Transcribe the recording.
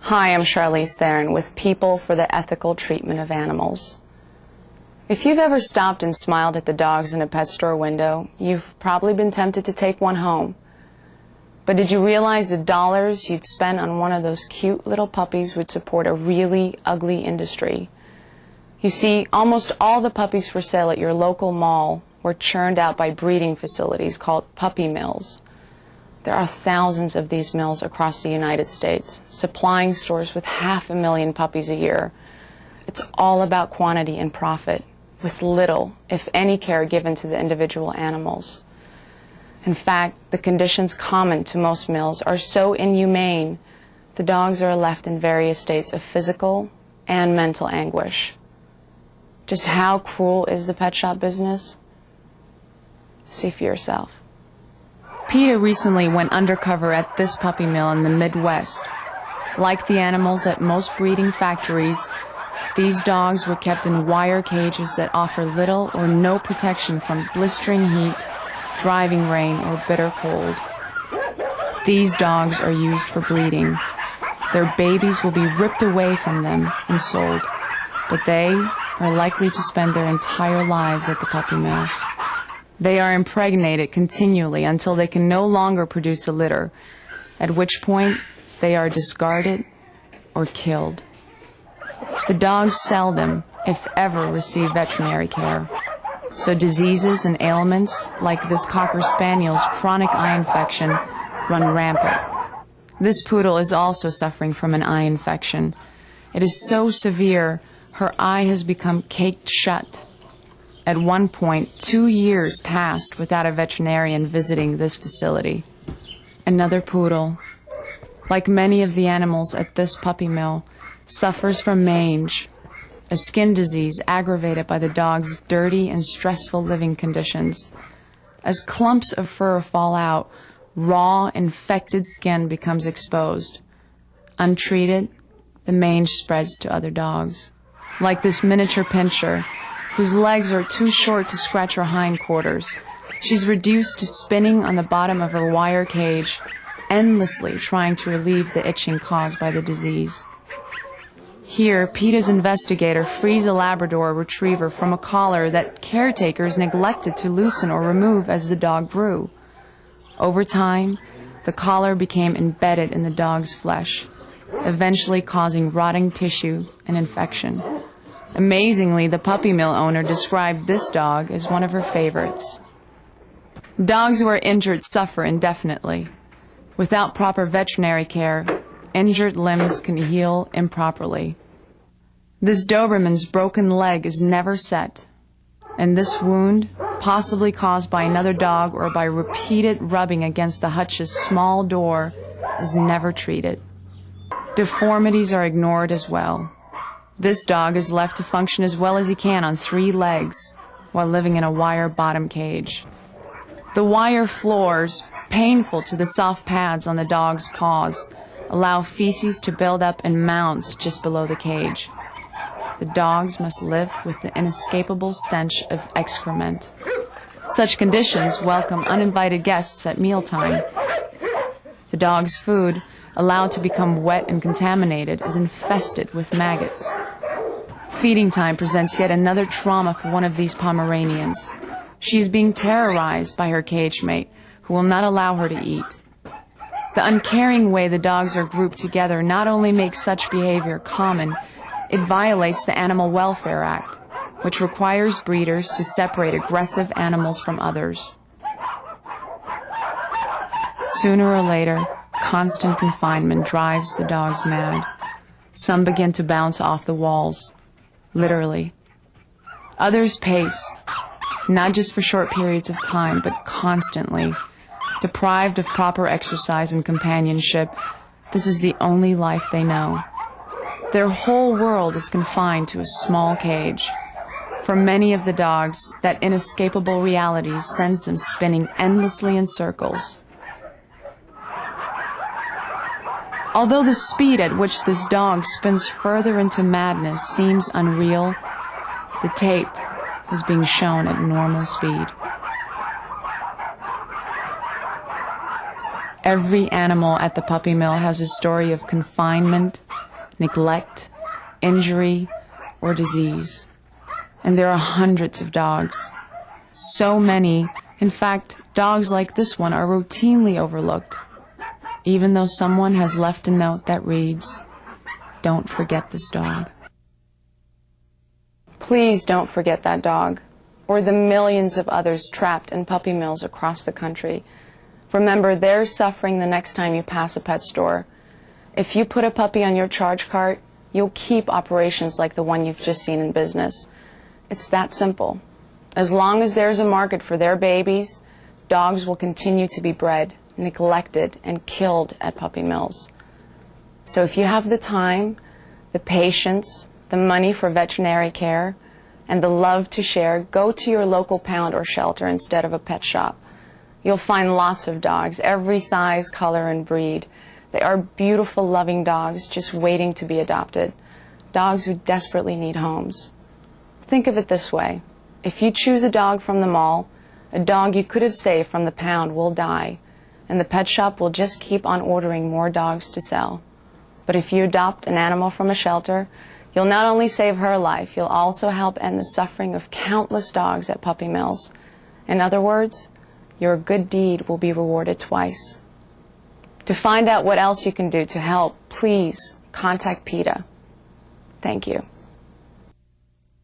Hi, I'm Charlize Theron with People for the Ethical Treatment of Animals. If you've ever stopped and smiled at the dogs in a pet store window, you've probably been tempted to take one home. But did you realize the dollars you'd spend on one of those cute little puppies would support a really ugly industry? You see, almost all the puppies for sale at your local mall were churned out by breeding facilities called puppy mills. There are thousands of these mills across the United States, supplying stores with 500,000 puppies a year. It's all about quantity and profit, with little, if any, care given to the individual animals. In fact, the conditions common to most mills are so inhumane, the dogs are left in various states of physical and mental anguish. Just how cruel is the pet shop business? See for yourself. PETA recently went undercover at this puppy mill in the Midwest. Like the animals at most breeding factories, these dogs were kept in wire cages that offer little or no protection from blistering heat, driving rain, or bitter cold. These dogs are used for breeding. Their babies will be ripped away from them and sold, but they are likely to spend their entire lives at the puppy mill. They are impregnated continually until they can no longer produce a litter, at which point they are discarded or killed. The dogs seldom, if ever, receive veterinary care, so diseases and ailments like this Cocker Spaniel's chronic eye infection run rampant. This poodle is also suffering from an eye infection. It is so severe, her eye has become caked shut. At one point, 2 years passed without a veterinarian visiting this facility. Another poodle, like many of the animals at this puppy mill, suffers from mange, a skin disease aggravated by the dog's dirty and stressful living conditions. As clumps of fur fall out, raw, infected skin becomes exposed. Untreated, the mange spreads to other dogs. Like this miniature pinscher, whose legs are too short to scratch her hindquarters. She's reduced to spinning on the bottom of her wire cage, endlessly trying to relieve the itching caused by the disease. Here, PETA's investigator frees a Labrador retriever from a collar that caretakers neglected to loosen or remove as the dog grew. Over time, the collar became embedded in the dog's flesh, eventually causing rotting tissue and infection. Amazingly, the puppy mill owner described this dog as one of her favorites. Dogs who are injured suffer indefinitely. Without proper veterinary care, injured limbs can heal improperly. This Doberman's broken leg is never set, and this wound, possibly caused by another dog or by repeated rubbing against the hutch's small door, is never treated. Deformities are ignored as well. This dog is left to function as well as he can on 3 legs while living in a wire bottom cage. The wire floors, painful to the soft pads on the dog's paws, allow feces to build up in mounds just below the cage. The dogs must live with the inescapable stench of excrement. Such conditions welcome uninvited guests at mealtime. The dog's food, allowed to become wet and contaminated, is infested with maggots. Feeding time presents yet another trauma for one of these Pomeranians. She is being terrorized by her cage mate, who will not allow her to eat. The uncaring way the dogs are grouped together not only makes such behavior common, it violates the Animal Welfare Act, which requires breeders to separate aggressive animals from others. Sooner or later, constant confinement drives the dogs mad. Some begin to bounce off the walls, literally. Others pace, not just for short periods of time, but constantly. Deprived of proper exercise and companionship, this is the only life they know. Their whole world is confined to a small cage. For many of the dogs, that inescapable reality sends them spinning endlessly in circles. Although the speed at which this dog spins further into madness seems unreal, the tape is being shown at normal speed. Every animal at the puppy mill has a story of confinement, neglect, injury, or disease. And there are hundreds of dogs. So many, in fact, dogs like this one are routinely overlooked, even though someone has left a note that reads, "Don't forget this dog." Please don't forget that dog, or the millions of others trapped in puppy mills across the country. Remember, they're suffering the next time you pass a pet store. If you put a puppy on your charge cart, you'll keep operations like the one you've just seen in business. It's that simple. As long as there's a market for their babies, dogs will continue to be bred, neglected, and killed at puppy mills. So if you have the time, the patience, the money for veterinary care, and the love to share, go to your local pound or shelter instead of a pet shop. You'll find lots of dogs, every size, color, and breed. They are beautiful, loving dogs just waiting to be adopted. Dogs who desperately need homes. Think of it this way. If you choose a dog from the mall, a dog you could have saved from the pound will die, and the pet shop will just keep on ordering more dogs to sell. But if you adopt an animal from a shelter, you'll not only save her life, you'll also help end the suffering of countless dogs at puppy mills. In other words, your good deed will be rewarded twice. To find out what else you can do to help, please contact PETA. Thank you.